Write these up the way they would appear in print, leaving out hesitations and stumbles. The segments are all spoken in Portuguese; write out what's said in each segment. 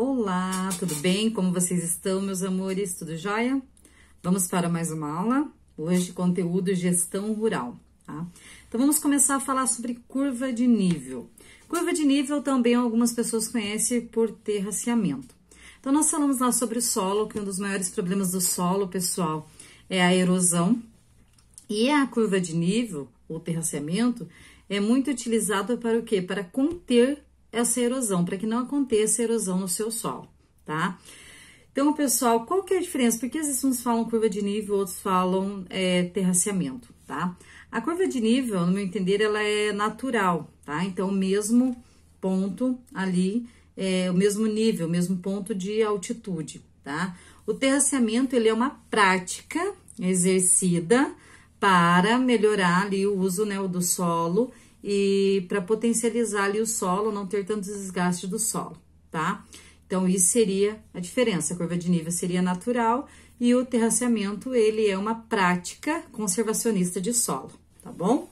Olá, tudo bem? Como vocês estão, meus amores? Tudo jóia? Vamos para mais uma aula, hoje conteúdo gestão rural, tá? Então vamos começar a falar sobre curva de nível. Curva de nível também algumas pessoas conhecem por terraceamento. Então nós falamos lá sobre o solo, que um dos maiores problemas do solo, pessoal, é a erosão. E a curva de nível, ou terraceamento, é muito utilizado para o quê? Para conter essa erosão, para que não aconteça erosão no seu solo, tá? Então, pessoal, qual que é a diferença? Porque às vezes uns falam curva de nível, outros falam terraceamento, tá? A curva de nível, no meu entender, ela é natural, tá? Então, o mesmo ponto ali, o mesmo nível, o mesmo ponto de altitude, tá? O terraceamento, ele é uma prática exercida para melhorar ali o uso, né, do solo e para potencializar ali o solo, não ter tanto desgaste do solo, tá? Então, isso seria a diferença. A curva de nível seria natural e o terraceamento, ele é uma prática conservacionista de solo, tá bom?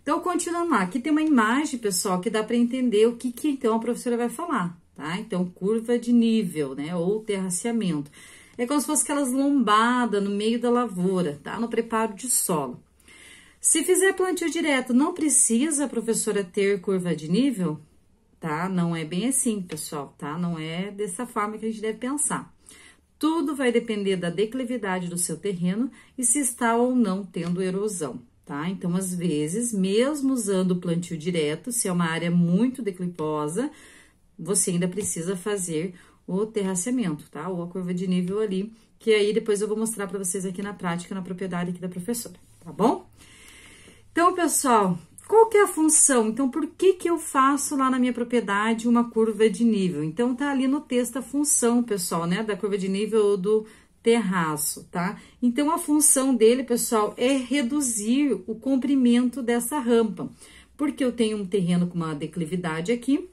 Então, continuando lá, aqui tem uma imagem, pessoal, que dá para entender o que então a professora vai falar, tá? Então, curva de nível, né, ou terraceamento. É como se fosse aquelas lombadas no meio da lavoura, tá? No preparo de solo. Se fizer plantio direto, não precisa a professora ter curva de nível, tá? Não é bem assim, pessoal, tá? Não é dessa forma que a gente deve pensar. Tudo vai depender da declividade do seu terreno e se está ou não tendo erosão, tá? Então, às vezes, mesmo usando o plantio direto, se é uma área muito declivosa, você ainda precisa fazer o terraceamento, tá? Ou a curva de nível ali, que aí depois eu vou mostrar para vocês aqui na prática, na propriedade aqui da professora, tá bom? Então, pessoal, qual que é a função? Então, por que eu faço lá na minha propriedade uma curva de nível? Então, tá ali no texto a função, pessoal, né, da curva de nível ou do terraço, tá? Então, a função dele, pessoal, é reduzir o comprimento dessa rampa, porque eu tenho um terreno com uma declividade aqui. O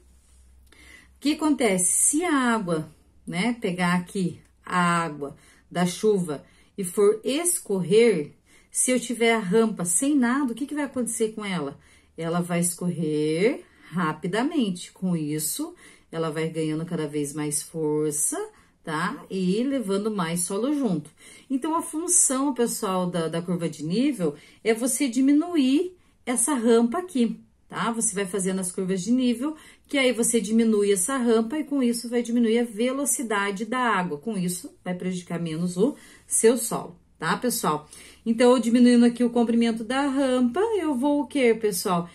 que acontece? Se a água, né, pegar aqui a água da chuva e for escorrer, se eu tiver a rampa sem nada, o que vai acontecer com ela? Ela vai escorrer rapidamente. Com isso, ela vai ganhando cada vez mais força, tá? E levando mais solo junto. Então, a função, pessoal, da curva de nível é você diminuir essa rampa aqui, tá? Você vai fazendo as curvas de nível, que aí você diminui essa rampa e com isso vai diminuir a velocidade da água. Com isso, vai prejudicar menos o seu solo, tá, pessoal? Então, eu diminuindo aqui o comprimento da rampa, eu vou o quê, pessoal?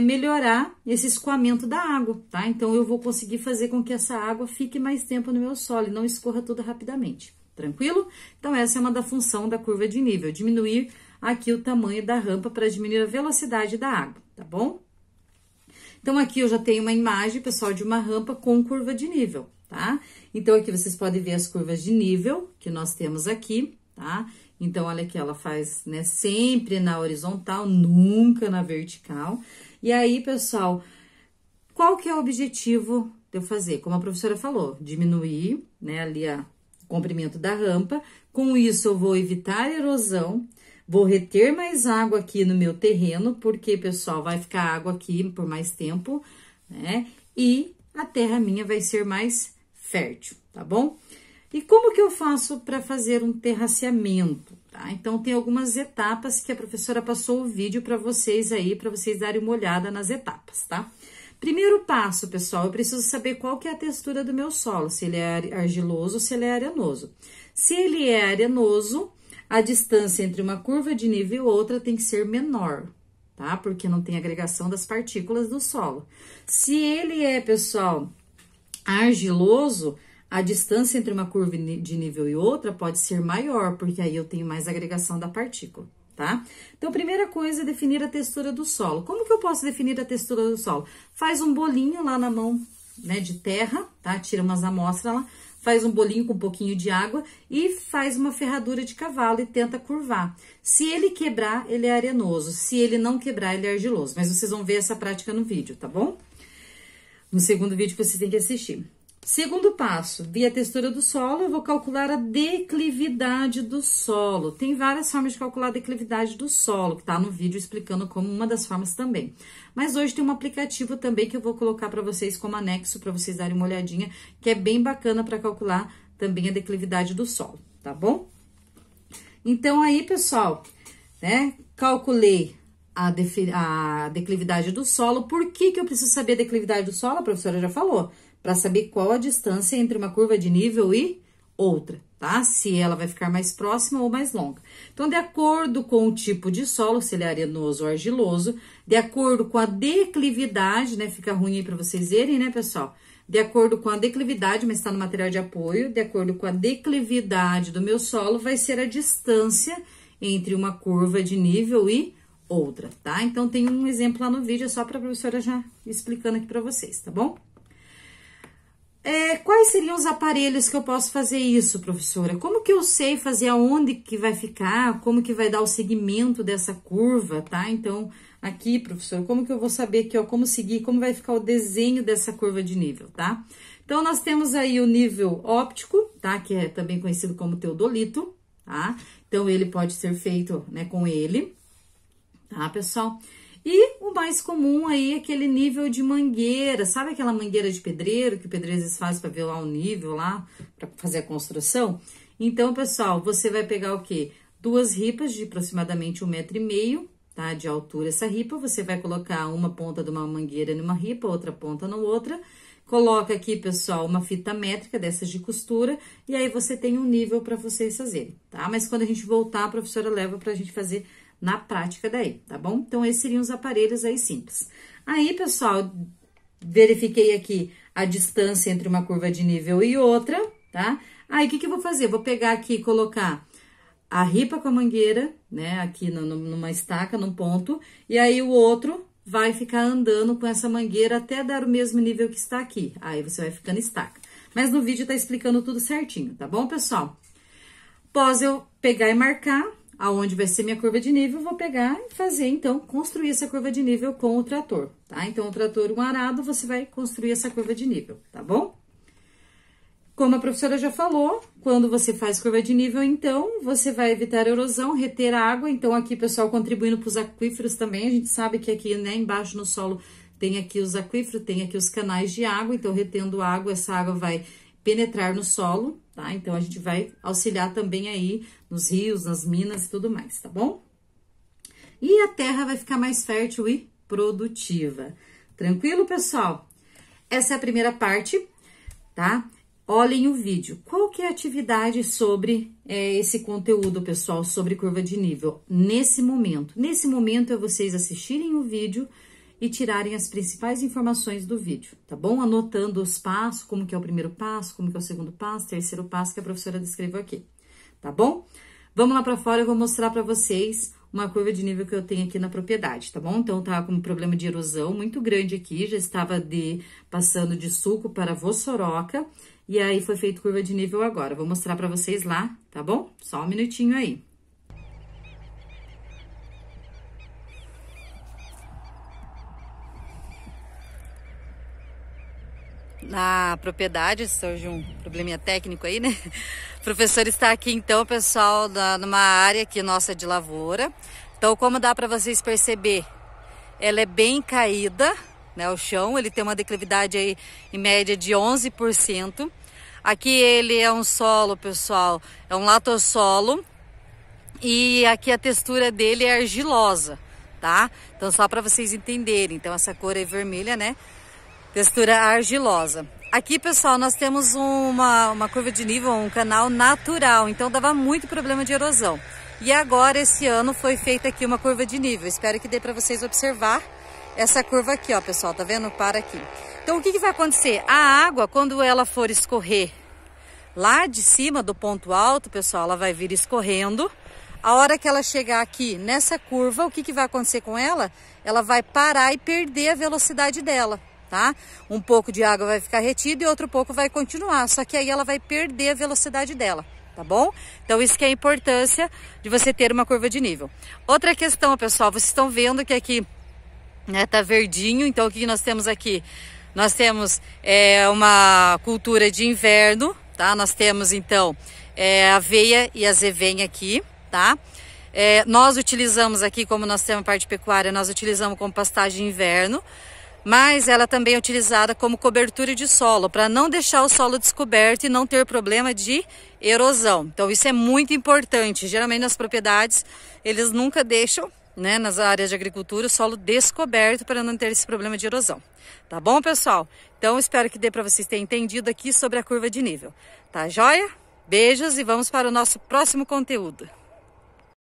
Melhorar esse escoamento da água, tá? Então, eu vou conseguir fazer com que essa água fique mais tempo no meu solo e não escorra tudo rapidamente, tranquilo? Então, essa é uma da função da curva de nível, diminuir aqui o tamanho da rampa para diminuir a velocidade da água, tá bom? Então, aqui eu já tenho uma imagem, pessoal, de uma rampa com curva de nível, tá? Então, aqui vocês podem ver as curvas de nível que nós temos aqui, tá? Então, olha aqui, ela faz, né, sempre na horizontal, nunca na vertical. E aí, pessoal, qual que é o objetivo de eu fazer? Como a professora falou, diminuir, né, ali o comprimento da rampa. Com isso, eu vou evitar erosão, vou reter mais água aqui no meu terreno, porque, pessoal, vai ficar água aqui por mais tempo, né? E a terra minha vai ser mais fértil, tá bom? E como que eu faço para fazer um terraceamento, tá? Então, tem algumas etapas que a professora passou o vídeo para vocês aí, para vocês darem uma olhada nas etapas, tá? Primeiro passo, pessoal, eu preciso saber qual que é a textura do meu solo, se ele é argiloso, se ele é arenoso. Se ele é arenoso, a distância entre uma curva de nível e outra tem que ser menor, tá? Porque não tem agregação das partículas do solo. Se ele é, pessoal, argiloso, a distância entre uma curva de nível e outra pode ser maior, porque aí eu tenho mais agregação da partícula, tá? Então, primeira coisa é definir a textura do solo. Como que eu posso definir a textura do solo? Faz um bolinho lá na mão, né, de terra, tá? Tira umas amostras lá, faz um bolinho com um pouquinho de água e faz uma ferradura de cavalo e tenta curvar. Se ele quebrar, ele é arenoso. Se ele não quebrar, ele é argiloso. Mas vocês vão ver essa prática no vídeo, tá bom? No segundo vídeo que vocês têm que assistir. Segundo passo, vi a textura do solo, eu vou calcular a declividade do solo. Tem várias formas de calcular a declividade do solo, que tá no vídeo explicando como uma das formas também. Mas hoje tem um aplicativo também que eu vou colocar para vocês como anexo, para vocês darem uma olhadinha, que é bem bacana para calcular também a declividade do solo, tá bom? Então, aí, pessoal, né, calculei a declividade do solo. Por que que eu preciso saber a declividade do solo? A professora já falou. Para saber qual a distância entre uma curva de nível e outra, tá? Se ela vai ficar mais próxima ou mais longa. Então, de acordo com o tipo de solo, se ele é arenoso ou argiloso, de acordo com a declividade, né? Fica ruim aí para vocês verem, né, pessoal? De acordo com a declividade, mas está no material de apoio, de acordo com a declividade do meu solo, vai ser a distância entre uma curva de nível e outra, tá? Então, tem um exemplo lá no vídeo, só para a professora já explicando aqui para vocês, tá bom? Quais seriam os aparelhos que eu posso fazer isso, professora? Como que eu sei fazer aonde que vai ficar, como que vai dar o segmento dessa curva, tá? Então, aqui, professora, como que eu vou saber aqui, ó, como seguir, como vai ficar o desenho dessa curva de nível, tá? Então, nós temos aí o nível óptico, tá? Que é também conhecido como teodolito, tá? Então, ele pode ser feito, né, com ele, tá, pessoal? E o mais comum aí é aquele nível de mangueira, sabe aquela mangueira de pedreiro que o pedreiro às vezes faz para ver lá o nível lá, para fazer a construção? Então, pessoal, você vai pegar o quê? 2 ripas de aproximadamente 1,5 m, tá? De altura essa ripa, você vai colocar uma ponta de uma mangueira numa ripa, outra ponta na outra. Coloca aqui, pessoal, uma fita métrica dessas de costura e aí você tem um nível para vocês fazerem, tá? Mas quando a gente voltar, a professora leva pra gente fazer na prática daí, tá bom? Então, esses seriam os aparelhos aí simples. Aí, pessoal, verifiquei aqui a distância entre uma curva de nível e outra, tá? Aí, o que que eu vou fazer? Vou pegar aqui e colocar a ripa com a mangueira, né? Aqui numa estaca, num ponto. E aí, o outro vai ficar andando com essa mangueira até dar o mesmo nível que está aqui. Aí, você vai ficando estaca. Mas no vídeo tá explicando tudo certinho, tá bom, pessoal? Após eu pegar e marcar aonde vai ser minha curva de nível, vou pegar e fazer, então, construir essa curva de nível com o trator, tá? Então, o trator, um arado, você vai construir essa curva de nível, tá bom? Como a professora já falou, quando você faz curva de nível, então, você vai evitar erosão, reter a água. Então, aqui, pessoal, contribuindo para os aquíferos também, a gente sabe que aqui, né, embaixo no solo, tem aqui os aquíferos, tem aqui os canais de água. Então, retendo água, essa água vai penetrar no solo, tá? Então, a gente vai auxiliar também aí nos rios, nas minas e tudo mais, tá bom? E a terra vai ficar mais fértil e produtiva. Tranquilo, pessoal? Essa é a primeira parte, tá? Olhem o vídeo. Qual que é a atividade sobre esse conteúdo, pessoal, sobre curva de nível? Nesse momento. Nesse momento é vocês assistirem o vídeo e tirarem as principais informações do vídeo, tá bom? Anotando os passos, como que é o primeiro passo, como que é o segundo passo, terceiro passo que a professora descreveu aqui, tá bom? Vamos lá pra fora, eu vou mostrar pra vocês uma curva de nível que eu tenho aqui na propriedade, tá bom? Então, tá com um problema de erosão muito grande aqui, já estava passando de Suco para Vossoroca, e aí foi feito curva de nível agora. Vou mostrar pra vocês lá, tá bom? Só um minutinho aí. Na propriedade, surgiu um probleminha técnico aí, né? O professor está aqui, então, pessoal, numa área aqui nossa de lavoura. Então, como dá para vocês perceber, ela é bem caída, né? O chão, ele tem uma declividade aí, em média, de 11%. Aqui ele é um solo, pessoal, é um latossolo. E aqui a textura dele é argilosa, tá? Então, só para vocês entenderem. Então, essa cor é vermelha, né? Textura argilosa. Aqui, pessoal, nós temos uma curva de nível, um canal natural, então dava muito problema de erosão. E agora, esse ano, foi feita aqui uma curva de nível. Espero que dê para vocês observar essa curva aqui, ó, pessoal, tá vendo? Para aqui. Então, o que que vai acontecer? A água, quando ela for escorrer lá de cima do ponto alto, pessoal, ela vai vir escorrendo. A hora que ela chegar aqui nessa curva, o que que vai acontecer com ela? Ela vai parar e perder a velocidade dela. Tá? Um pouco de água vai ficar retida e outro pouco vai continuar, só que aí ela vai perder a velocidade dela, tá bom? Então, isso que é a importância de você ter uma curva de nível. Outra questão, pessoal, vocês estão vendo que aqui, né, tá verdinho, então o que nós temos aqui? nós temos uma cultura de inverno, tá? Nós temos então aveia e azevenha aqui, tá? Nós utilizamos aqui, como nós temos parte pecuária, nós utilizamos como pastagem de inverno, mas ela também é utilizada como cobertura de solo, para não deixar o solo descoberto e não ter problema de erosão. Então isso é muito importante. Geralmente nas propriedades eles nunca deixam, né, nas áreas de agricultura, o solo descoberto para não ter esse problema de erosão. Tá bom, pessoal? Então espero que dê para vocês terem entendido aqui sobre a curva de nível. Tá joia? Beijos e vamos para o nosso próximo conteúdo.